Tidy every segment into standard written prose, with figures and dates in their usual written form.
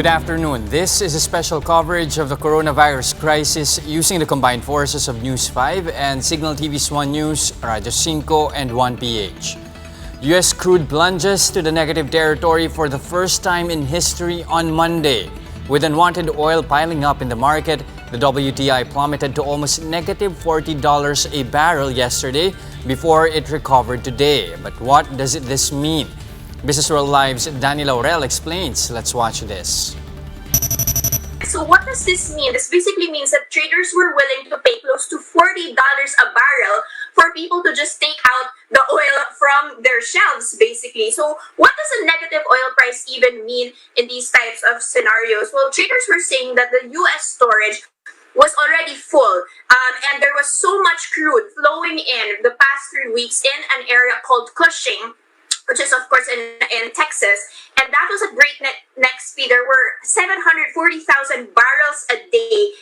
Good afternoon. This is a special coverage of the coronavirus crisis using the combined forces of News 5 and Signal TV's 1 News, Radyo 5 and 1PH. U.S. crude plunges to the negative territory for the first time in history on Monday. With unwanted oil piling up in the market, the WTI plummeted to almost negative $40 a barrel yesterday before it recovered today. But what does this mean? Business World Live's Danny Laurel explains. Let's watch this. So what does this mean? This basically means that traders were willing to pay close to $40 a barrel for people to just take out the oil from their shelves, basically. So what does a negative oil price even mean in these types of scenarios? Well, traders were saying that the U.S. storage was already full, and there was so much crude flowing in the past 3 weeks in an area called Cushing, which is of course in Texas, and that was a breakneck speed. There were 740,000 barrels a day,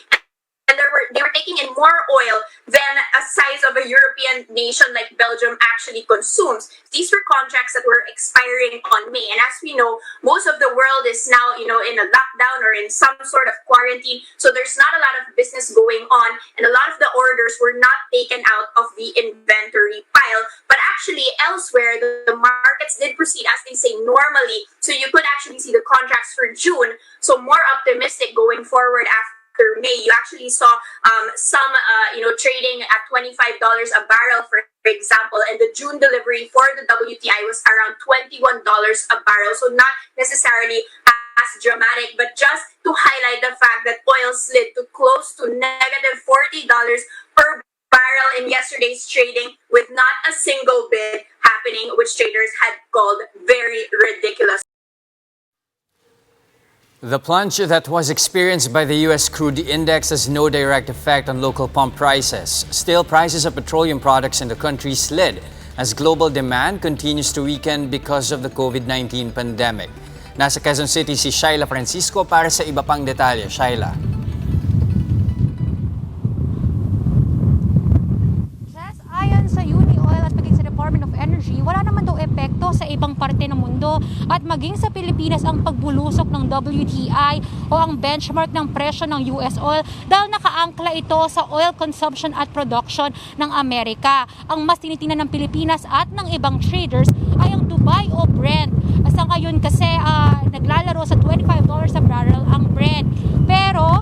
and they were taking in more oil than a size of a European nation like Belgium actually consumes. These were contracts that were expiring on May, and as we know, most of the world is now in a lockdown or in some sort of quarantine, so there's not a lot of business going on, and a lot of the orders were not taken out of the inventory pile. But actually elsewhere, the markets did proceed as they say normally, so you could actually see the contracts for June, so more optimistic going forward after May. You actually saw some trading at $25 a barrel, for example, and the June delivery for the WTI was around $21 a barrel, so not necessarily as dramatic, but just to highlight the fact that oil slid to close to negative $40 per barrel in yesterday's trading with not a single bid happening, which traders had called very ridiculous. The plunge that was experienced by the U.S. crude index has no direct effect on local pump prices. Still, prices of petroleum products in the country slid as global demand continues to weaken because of the COVID-19 pandemic. Nasa Quezon City si Shaila Francisco para sa iba pang detalye. Shaila. Ayon sa Uni Oil at maging sa Department of Energy, wala naman daw epekto sa ibang parte ng mundo at maging sa Pilipinas ang pagbulusok ng WTI o ang benchmark ng presyo ng US oil dahil nakaangkla ito sa oil consumption at production ng Amerika. Ang mas tinitingnan ng Pilipinas at ng ibang traders ay ang Dubai o Brent. Sa ngayon kasi naglalaro sa $25 a barrel ang Brent. Pero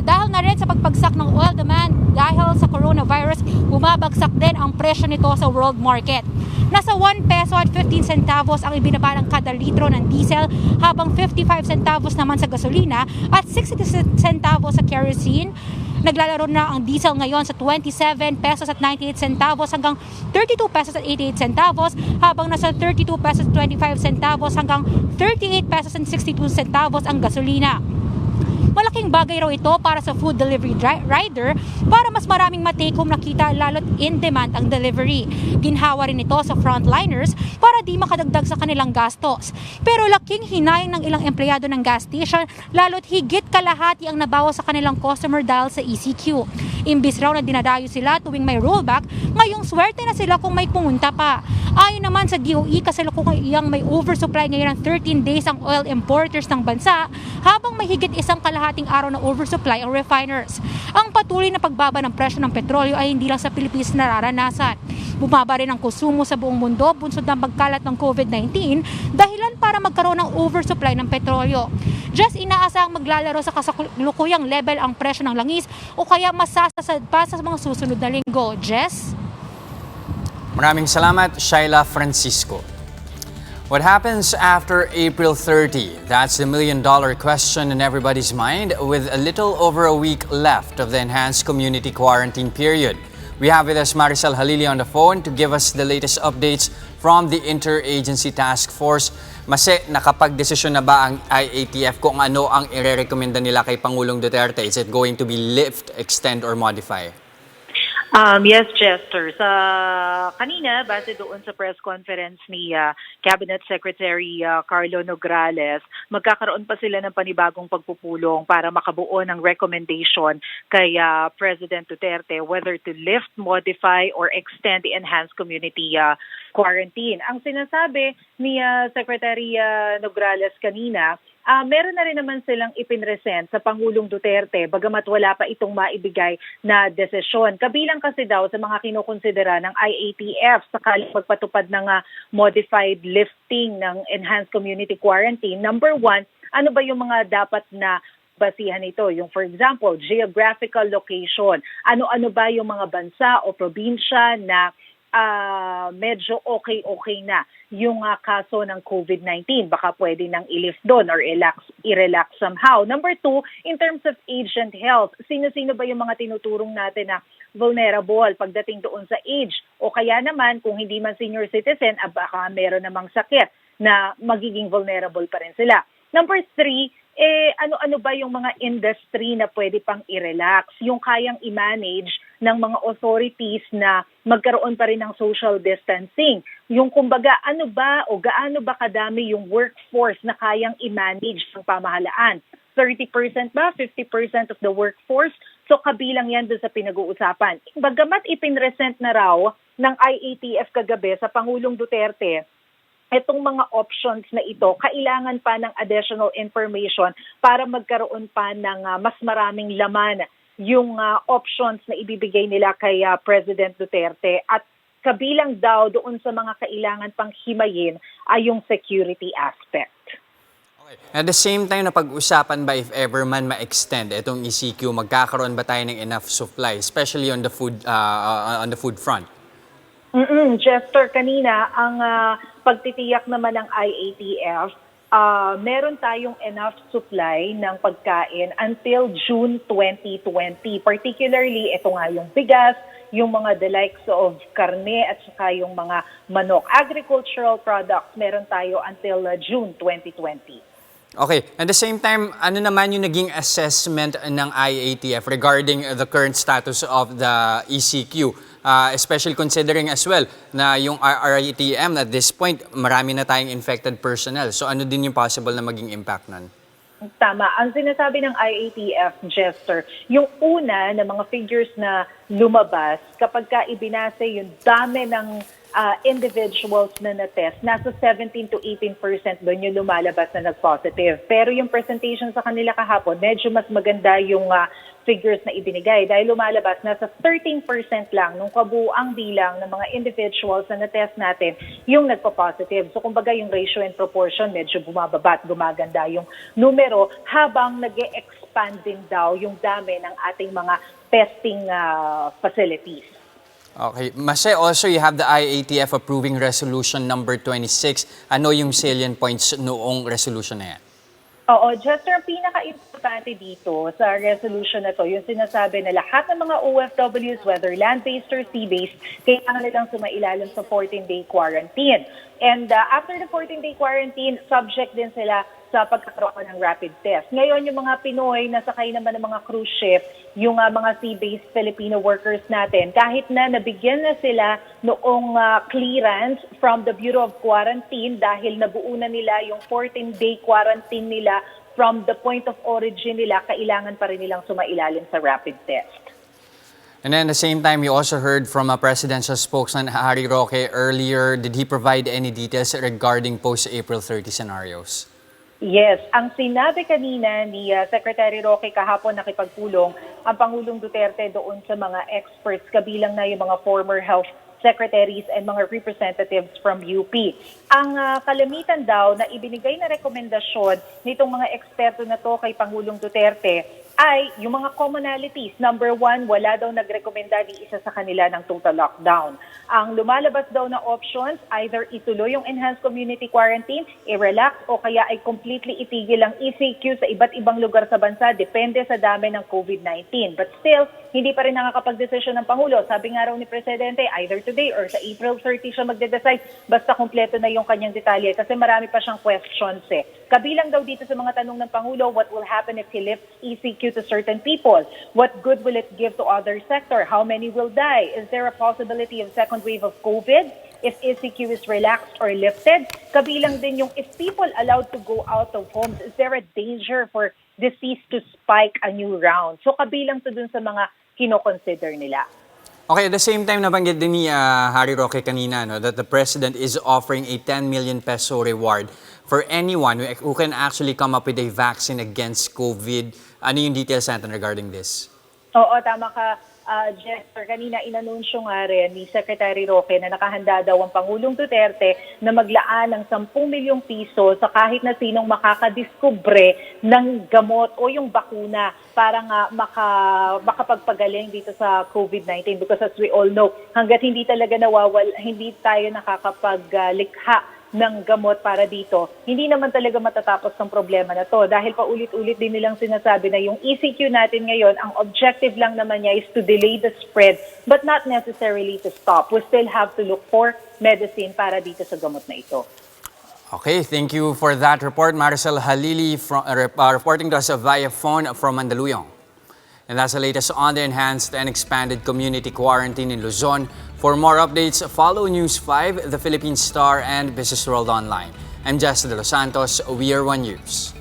dahil na rin sa pagpagsak ng oil demand dahil sa coronavirus, bumabagsak din ang presyo nito sa world market. Nasa 1 peso at 15 centavos ang ibinaba ng kada litro ng diesel, habang 55 centavos naman sa gasolina at 60 centavos sa kerosene. Naglalaro na ang diesel ngayon sa 27 pesos at 98 centavos hanggang 32 pesos at 88 centavos, habang nasa 32 pesos at 25 centavos hanggang 38 pesos at 62 centavos ang gasolina. Malaking bagay raw ito para sa food delivery rider para mas maraming ma-take home na kita lalo't in demand ang delivery. Ginhawa rin ito sa frontliners para di makadagdag sa kanilang gastos. Pero laking hinayang ng ilang empleyado ng gas station lalo't higit kalahati ang nabawas sa kanilang customer dahil sa ECQ. Imbis raw na dinadayo sila tuwing may rollback, ngayong swerte na sila kung may pumunta pa. Ayon naman sa DOE, kasalukuyang may oversupply ngayon ng 13 days ang oil importers ng bansa, habang may higit isang kalahating araw na oversupply ang refiners. Ang patuloy na pagbaba ng presyo ng petrolyo ay hindi lang sa Pilipinas nararanasan. Bumaba rin ang konsumo sa buong mundo bunsod ng pagkalat ng COVID-19, dahilan para magkaroon ng oversupply ng petrolyo. Just inaasahang maglalaro sa kasalukuyang level ang presyo ng langis o kaya masasasad pa sa mga susunod na linggo. Jess? Maraming salamat, Shaila Francisco. What happens after April 30? That's the million-dollar question in everybody's mind with a little over a week left of the enhanced community quarantine period. We have with us Maricel Halili on the phone to give us the latest updates from the Interagency Task Force. Mase, nakapag-desisyon na ba ang IATF kung ano ang irerekomenda nila kay Pangulong Duterte? Is it going to be lift, extend, or modify? Yes, Chester. Kanina, base doon sa press conference ni Cabinet Secretary Carlo Nograles, magkakaroon pa sila ng panibagong pagpupulong para makabuo ng recommendation kay President Duterte whether to lift, modify, or extend the enhanced community quarantine. Ang sinasabi ni Secretary Nograles kanina meron na rin naman silang ipinresent sa Pangulong Duterte bagamat wala pa itong maibigay na desisyon. Kabilang kasi daw sa mga kinukonsidera ng IATF sakaling magpatupad ng modified lifting ng enhanced community quarantine. Number one, ano ba yung mga dapat na basihan ito? Yung for example, geographical location. Ano-ano ba yung mga bansa o probinsya na medyo okay na yung kaso ng COVID-19. Baka pwede nang i-lift doon or i-relax somehow. Number two, in terms of age and health, sino-sino ba yung mga tinuturong natin na vulnerable pagdating doon sa age? O kaya naman, kung hindi man senior citizen, baka meron namang sakit na magiging vulnerable pa rin sila. Number three, ano-ano ba yung mga industry na pwede pang i-relax, yung kayang i-manage ng mga authorities na magkaroon pa rin ng social distancing. Yung kumbaga, ano ba o gaano ba kadami yung workforce na kayang i-manage ng pamahalaan? 30% ba? 50% of the workforce? So kabilang yan doon sa pinag-uusapan. Bagamat ipinresent na raw ng IATF kagabi sa Pangulong Duterte, itong mga options na ito, kailangan pa ng additional information para magkaroon pa ng mas maraming laman yung options na ibibigay nila kay President Duterte. At kabilang daw doon sa mga kailangan pang himayin ay yung security aspect. Okay. At the same time, napag-usapan ba if ever man ma-extend itong ECQ, magkakaroon ba tayo ng enough supply, especially on the food front? Jester, kanina ang pagtitiyak naman ng IATF, meron tayong enough supply ng pagkain until June 2020. Particularly, ito nga yung bigas, yung mga the likes of karne at saka yung mga manok. Agricultural products, meron tayo until June 2020. Okay. At the same time, ano naman yung naging assessment ng IATF regarding the current status of the ECQ? Especially considering as well na yung RITM at this point, marami na tayong infected personnel. So ano din yung possible na maging impact nun? Tama. Ang sinasabi ng IATF, Jester, yung una na mga figures na lumabas, kapag ka ibinase yung dami ng individuals na na-test, nasa 17 to 18% doon yung lumalabas na nag-positive. Pero yung presentation sa kanila kahapon, medyo mas maganda yung figures na ibinigay dahil lumalabas nasa 13% lang nung kabuuang bilang ng mga individuals na na-test natin yung nagpa-positive. So kumbaga yung ratio and proportion medyo bumababa at gumaganda yung numero habang nag-e-expand din daw yung dami ng ating mga testing facilities. Okay. Mase, also you have the IATF approving resolution number 26. Ano yung salient points noong resolution na yan? Oo, Jester, ang pinaka-importante dito sa resolution na to, yung sinasabi na lahat ng mga OFWs, whether land-based or sea-based, kailangan nilang sumailalim sa 14-day quarantine. And after the 14-day quarantine, subject din sila sa pagkakaroon ng rapid test. Ngayon, yung mga Pinoy na sakay naman ng mga cruise ship, yung mga sea-based Filipino workers natin, kahit na nabigyan na sila noong clearance from the Bureau of Quarantine dahil nabuo na nila yung 14-day quarantine nila from the point of origin nila, kailangan pa rin nilang sumailalim sa rapid test. And then at the same time, you also heard from a presidential spokesman, Harry Roque, earlier. Did he provide any details regarding post-April 30 scenarios? Yes, ang sinabi kanina ni Secretary Roque kahapon nakipagpulong ang Pangulong Duterte doon sa mga experts, kabilang na yung mga former health secretaries and mga representatives from UP. Ang kalamitan daw na ibinigay na rekomendasyon nitong mga eksperto na to kay Pangulong Duterte ay yung mga commonalities. Number one, wala daw nagrekomenda di isa sa kanila ng total lockdown. Ang lumalabas daw na options, either ituloy yung enhanced community quarantine, i-relax o kaya ay completely itigil ang ECQ sa iba't ibang lugar sa bansa, depende sa dami ng COVID-19. But still, hindi pa rin nakakapag-desisyon ng Pangulo. Sabi nga raw ni Presidente, either today or sa April 30 siya magde-decide, basta kompleto na yung kanyang detalye kasi marami pa siyang questions eh. Kabilang daw dito sa mga tanong ng Pangulo, what will happen if he lifts ECQ to certain people? What good will it give to other sector? How many will die? Is there a possibility of second wave of COVID if ECQ is relaxed or lifted? Kabilang din yung if people allowed to go out of homes, is there a danger for disease to spike a new round? So kabilang to dun sa mga kino-consider nila. Okay, at the same time, nabanggit din ni Harry Roque kanina that the President is offering a 10 million peso reward for anyone who can actually come up with a vaccine against COVID. Ano yung details natin regarding this? Oo, tama ka, Jester. Kanina inanunsyo nga rin ni Secretary Roque na nakahanda daw ang Pangulong Duterte na maglaan ng 10 milyong piso sa kahit na sinong makakadiskubre ng gamot o yung bakuna para nga makapagpagaling dito sa COVID-19. Because as we all know, hanggat hindi talaga hindi tayo nakakapaglikha ng gamot para dito, hindi naman talaga matatapos ng problema na to. Dahil paulit-ulit din nilang sinasabi na yung ECQ natin ngayon, ang objective lang naman niya is to delay the spread but not necessarily to stop. We still have to look for medicine para dito sa gamot na ito. Okay, thank you for that report. Maricel Halili reporting to us via phone from Mandaluyong. And that's the latest on the enhanced and expanded community quarantine in Luzon. For more updates, follow News 5, The Philippine Star, and Business World Online. I'm Jess De Los Santos. We are One News.